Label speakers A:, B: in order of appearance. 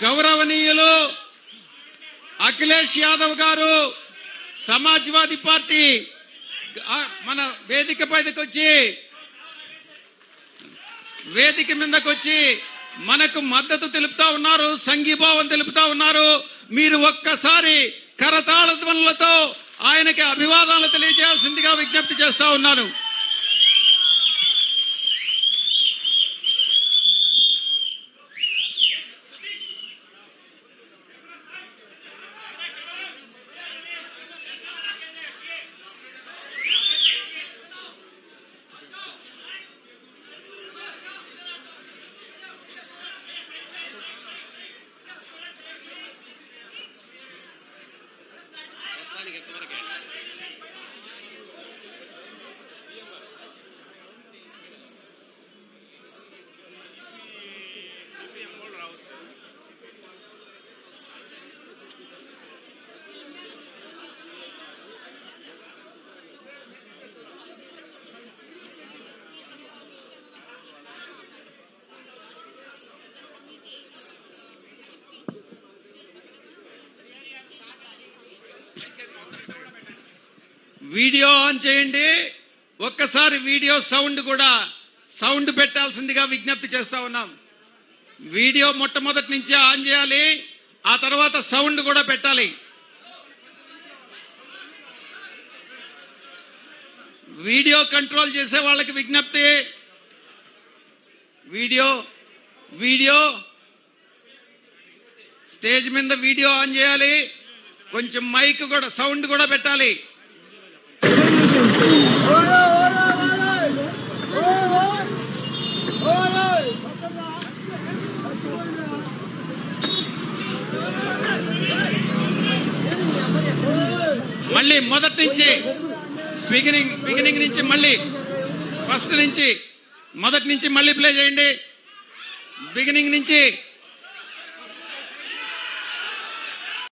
A: గౌరవనీయులు అఖిలేష్ యాదవ్ గారు సమాజ్వాదీ పార్టీ మన వేదిక మీదకొచ్చి మనకు మద్దతు తెలుపుతా ఉన్నారు, సంఘీభావం తెలుపుతా ఉన్నారు. మీరు ఒక్కసారి కరతాళ ధ్వనులతో ఆయనకి అభివాదాలు తెలియజేయాల్సిందిగా విజ్ఞప్తి చేస్తా ఉన్నాను. వీడియో ఆన్ చేయండి. ఒక్కసారి వీడియో సౌండ్ పెట్టాల్సిందిగా విజ్ఞప్తి చేస్తా ఉన్నాం. వీడియో మొట్టమొదటి నుంచి ఆన్ చేయాలి, ఆ తర్వాత సౌండ్ కూడా పెట్టాలి. వీడియో కంట్రోల్ చేసే వాళ్ళకి విజ్ఞప్తి, వీడియో స్టేజ్ మీద వీడియో ఆన్ చేయాలి, కొంచెం మైక్ కూడా సౌండ్ కూడా పెట్టాలి. మళ్ళీ మొదటి నుంచి బిగినింగ్ నుంచి మళ్ళీ ఫస్ట్ నుంచి మొదటి నుంచి మళ్ళీ ప్లే చేయండి. బిగినింగ్ నుంచి